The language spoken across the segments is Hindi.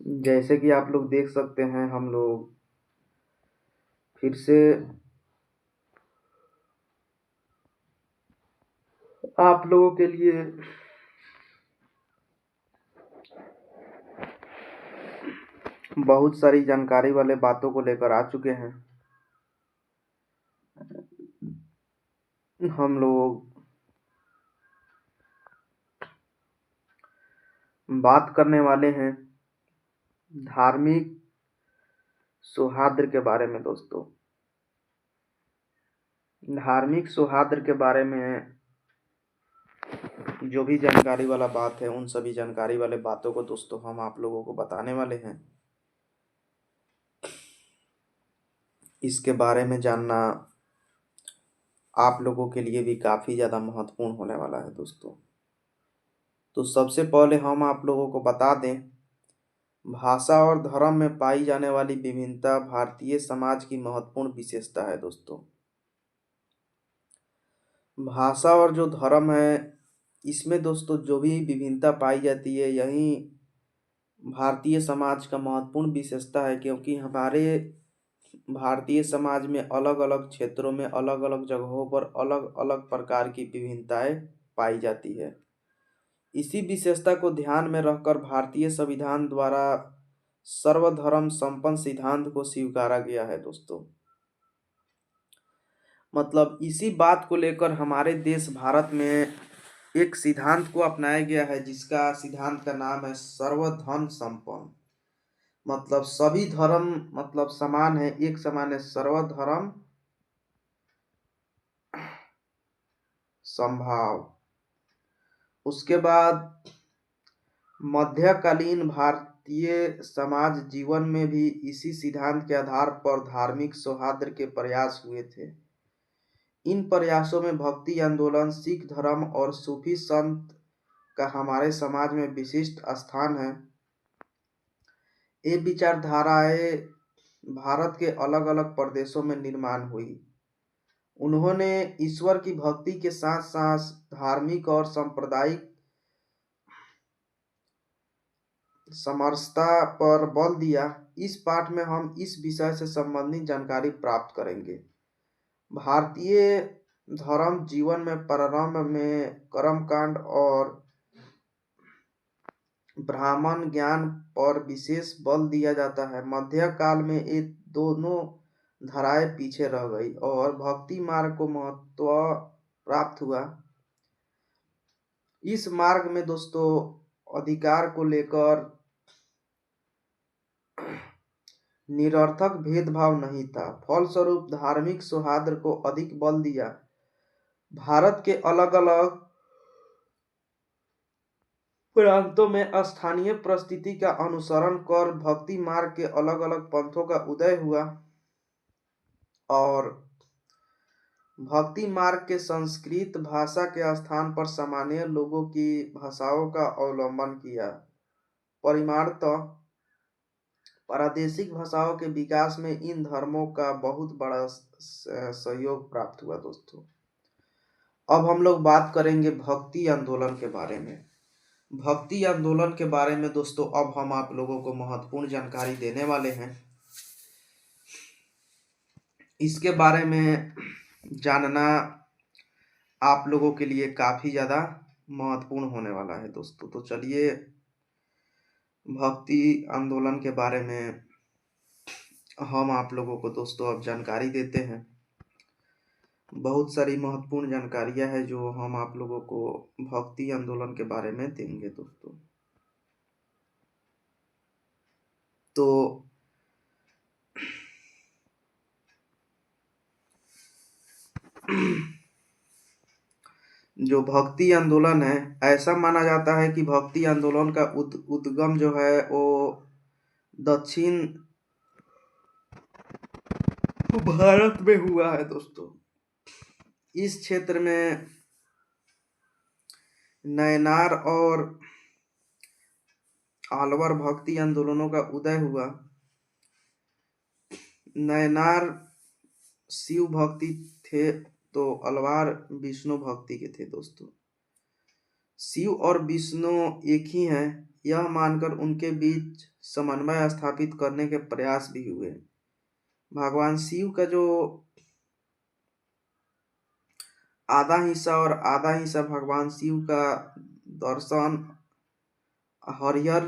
जैसे कि आप लोग देख सकते हैं, हम लोग फिर से आप लोगों के लिए बहुत सारी जानकारी वाले बातों को लेकर आ चुके हैं। हम लोग बात करने वाले हैं धार्मिक सौहार्द के बारे में दोस्तों। धार्मिक सौहार्द के बारे में जो भी जानकारी वाला बात है, उन सभी जानकारी वाले बातों को दोस्तों हम आप लोगों को बताने वाले हैं। इसके बारे में जानना आप लोगों के लिए भी काफ़ी ज़्यादा महत्वपूर्ण होने वाला है दोस्तों। तो सबसे पहले हम आप लोगों को बता दें, भाषा और धर्म में पाई जाने वाली विभिन्नता भारतीय समाज की महत्वपूर्ण विशेषता है दोस्तों। भाषा और जो धर्म है, इसमें दोस्तों जो भी विभिन्नता पाई जाती है, यही भारतीय समाज का महत्वपूर्ण विशेषता है। क्योंकि हमारे भारतीय समाज में अलग अलग क्षेत्रों में अलग अलग जगहों पर अलग अलग प्रकार की विभिन्नताएं पाई जाती है। इसी विशेषता को ध्यान में रखकर भारतीय संविधान द्वारा सर्वधर्म संपन्न सिद्धांत को स्वीकारा गया है दोस्तों। मतलब इसी बात को लेकर हमारे देश भारत में एक सिद्धांत को अपनाया गया है, जिसका सिद्धांत का नाम है सर्वधर्म संपन्न। मतलब सभी धर्म मतलब समान है, एक समान है, सर्वधर्म संभाव। उसके बाद मध्यकालीन भारतीय समाज जीवन में भी इसी सिद्धांत के आधार पर धार्मिक सौहार्द के प्रयास हुए थे। इन प्रयासों में भक्ति आंदोलन, सिख धर्म और सूफी संत का हमारे समाज में विशिष्ट स्थान है। ये विचारधाराएं भारत के अलग अलग प्रदेशों में निर्माण हुई। उन्होंने ईश्वर की भक्ति के साथ साथ धार्मिक और सांप्रदायिक समरसता पर बल दिया। इस पाठ में हम इस विषय से संबंधित जानकारी प्राप्त करेंगे। भारतीय धर्म जीवन में प्रारंभ में कर्मकांड और ब्राह्मण ज्ञान पर विशेष बल दिया जाता है। मध्यकाल में ये दोनों धाराएं पीछे रह गई और भक्ति मार्ग को महत्व प्राप्त हुआ। इस मार्ग में दोस्तों अधिकार को लेकर निरर्थक भेदभाव नहीं था। फलस्वरूप धार्मिक सौहार्द को अधिक बल दिया। भारत के अलग अलग प्रांतों में स्थानीय परिस्थिति का अनुसरण कर भक्ति मार्ग के अलग अलग पंथों का उदय हुआ और भक्ति मार्ग के संस्कृत भाषा के स्थान पर सामान्य लोगों की भाषाओं का अवलंबन किया। परिमाणतः प्रादेशिक भाषाओं के विकास में इन धर्मों का बहुत बड़ा सहयोग प्राप्त हुआ दोस्तों। अब हम लोग बात करेंगे भक्ति आंदोलन के बारे में। भक्ति आंदोलन के बारे में दोस्तों अब हम आप लोगों को महत्वपूर्ण जानकारी देने वाले हैं। इसके बारे में जानना आप लोगों के लिए काफ़ी ज़्यादा महत्वपूर्ण होने वाला है दोस्तों। तो चलिए भक्ति आंदोलन के बारे में हम आप लोगों को दोस्तों अब जानकारी देते हैं। बहुत सारी महत्वपूर्ण जानकारियां हैं जो हम आप लोगों को भक्ति आंदोलन के बारे में देंगे दोस्तों। तो जो भक्ति आंदोलन है, ऐसा माना जाता है कि भक्ति आंदोलन का उद्गम जो है वो दक्षिण भारत में हुआ है दोस्तों। इस क्षेत्र में नयनार और अलवर भक्ति आंदोलनों का उदय हुआ। नयनार शिव भक्ति थे तो अलवार विष्णु भक्ति के थे दोस्तों। शिव और विष्णु एक ही हैं, यह मानकर उनके बीच समन्वय स्थापित करने के प्रयास भी हुए। भगवान शिव का जो आधा हिस्सा और आधा हिस्सा भगवान शिव का दर्शन हरिहर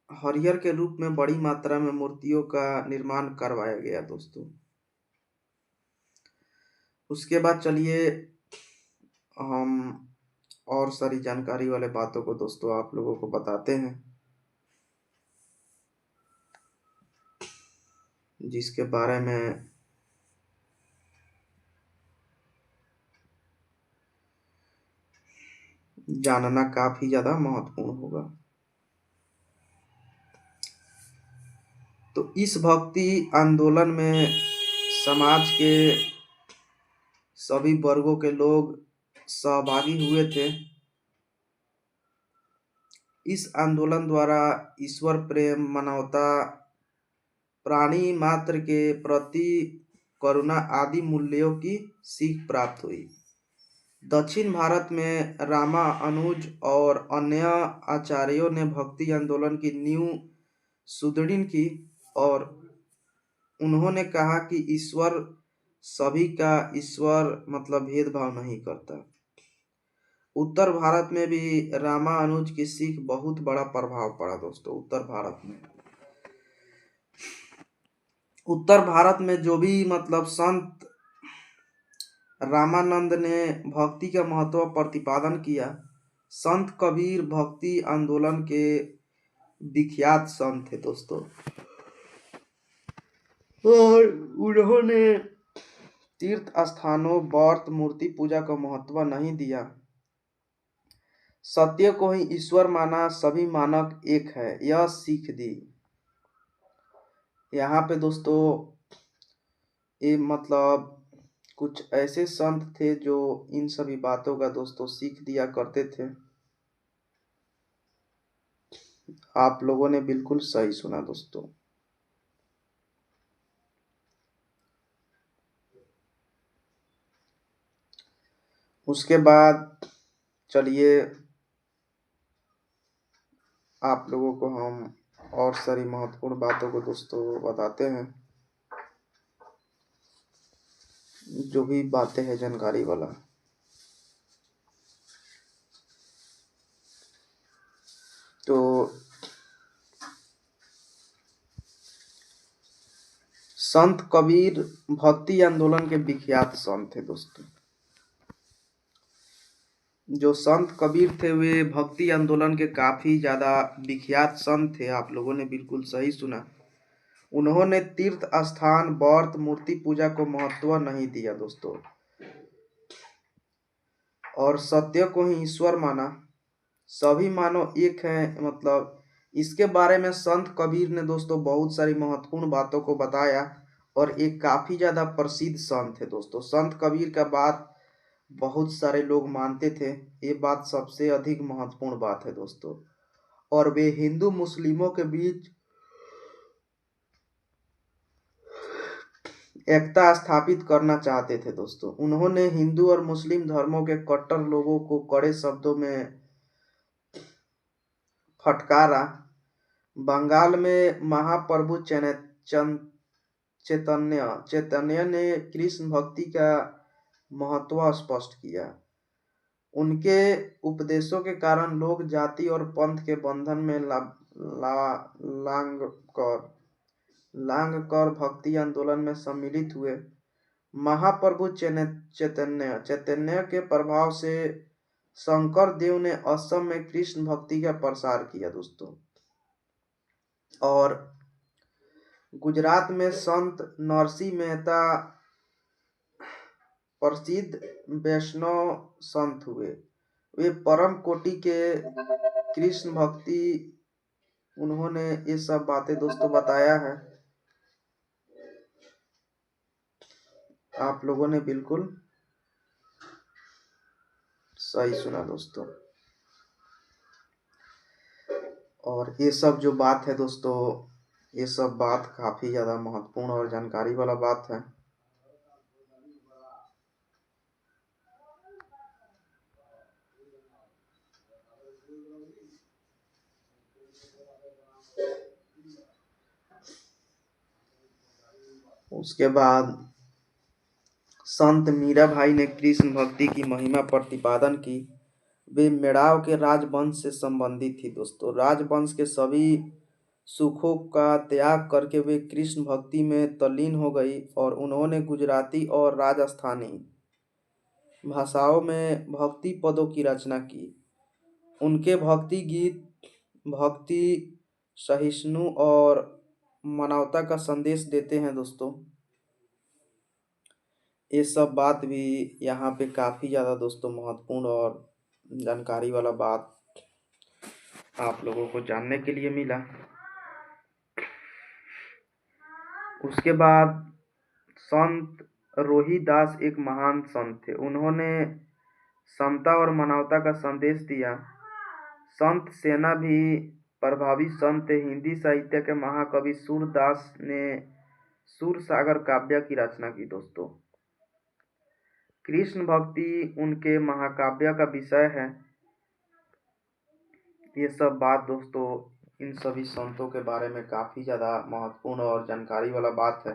हरिहर के रूप में बड़ी मात्रा में मूर्तियों का निर्माण करवाया गया दोस्तों। उसके बाद चलिए हम और सारी जानकारी वाले बातों को दोस्तों आप लोगों को बताते हैं, जिसके बारे में जानना काफी ज्यादा महत्वपूर्ण होगा। तो इस भक्ति आंदोलन में समाज के सभी वर्गों के लोग सहभागी हुए थे। इस आंदोलन द्वारा ईश्वर प्रेम, मानवता, प्राणी मात्र के प्रति करुणा आदि मूल्यों की सीख प्राप्त हुई। दक्षिण भारत में रामा अनुज और अन्य आचार्यों ने भक्ति आंदोलन की नींव सुदृढ़ की और उन्होंने कहा कि ईश्वर सभी का ईश्वर मतलब भेदभाव नहीं करता। उत्तर भारत में भी रामा अनुज की सीख बहुत बड़ा प्रभाव पड़ा दोस्तों। उत्तर भारत में जो भी मतलब संत रामानंद ने भक्ति का महत्व प्रतिपादन किया। संत कबीर भक्ति आंदोलन के विख्यात संत थे दोस्तों, और उन्होंने तीर्थ स्थानों, व्रत, मूर्ति पूजा को महत्व नहीं दिया। सत्य को ही ईश्वर माना, सभी मानव एक है, यह सीख दी। यहाँ पे दोस्तों ये मतलब कुछ ऐसे संत थे जो इन सभी बातों का दोस्तों सीख दिया करते थे। आप लोगों ने बिल्कुल सही सुना दोस्तों। उसके बाद चलिए आप लोगों को हम और सारी महत्वपूर्ण बातों को दोस्तों बताते हैं, जो भी बातें हैं जानकारी वाला। तो संत कबीर भक्ति आंदोलन के विख्यात संत थे दोस्तों। जो संत कबीर थे वे भक्ति आंदोलन के काफी ज्यादा विख्यात संत थे। आप लोगों ने बिल्कुल सही सुना। उन्होंने तीर्थ स्थान, व्रत, मूर्ति पूजा को महत्व नहीं दिया दोस्तों, और सत्य को ही ईश्वर माना, सभी मानव एक है। मतलब इसके बारे में संत कबीर ने दोस्तों बहुत सारी महत्वपूर्ण बातों को बताया, और एक काफी ज्यादा प्रसिद्ध संत है दोस्तों। संत कबीर का बात बहुत सारे लोग मानते थे। ये बात सबसे अधिक महत्वपूर्ण बात है दोस्तों, और वे हिंदू मुस्लिमों के बीच एकता स्थापित करना चाहते थे दोस्तों। उन्होंने हिंदू और मुस्लिम धर्मों के कट्टर लोगों को कड़े शब्दों में फटकारा। बंगाल में महाप्रभु चैतन्य ने कृष्ण भक्ति का महत्व स्पष्ट किया। उनके उपदेशों के कारण लोग जाति और पंथ के बंधन में लांग कर भक्ति आंदोलन में सम्मिलित हुए। महाप्रभु चैतन्य के प्रभाव से शंकर देव ने असम में कृष्ण भक्ति का प्रसार किया दोस्तों, और गुजरात में संत नरसिंह मेहता प्रसिद्ध वैष्णव संत हुए। वे परम कोटि के कृष्ण भक्ति, उन्होंने ये सब बातें दोस्तों बताया है। आप लोगों ने बिल्कुल सही सुना दोस्तों। और ये सब जो बात है दोस्तों, ये सब बात काफी ज्यादा महत्वपूर्ण और जानकारी वाला बात है। उसके बाद संत मीरा भाई ने कृष्ण भक्ति की महिमा प्रतिपादन की। वे मेड़ाव के राजवंश से संबंधित थी दोस्तों। राजवंश के सभी सुखों का त्याग करके वे कृष्ण भक्ति में तल्लीन हो गई और उन्होंने गुजराती और राजस्थानी भाषाओं में भक्ति पदों की रचना की। उनके भक्ति गीत भक्ति, सहिष्णु और मानवता का संदेश देते हैं दोस्तों। ये सब बात भी यहाँ पे काफ़ी ज़्यादा दोस्तों महत्वपूर्ण और जानकारी वाला बात आप लोगों को जानने के लिए मिला। उसके बाद संत रोहिदास एक महान संत थे। उन्होंने समता और मानवता का संदेश दिया। संत सेना भी प्रभावी संत थे। हिंदी साहित्य के महाकवि सूरदास ने सूरसागर काव्य की रचना की दोस्तों। कृष्ण भक्ति उनके महाकाव्य का विषय है। ये सब बात दोस्तों इन सभी संतों के बारे में काफ़ी ज़्यादा महत्वपूर्ण और जानकारी वाला बात है।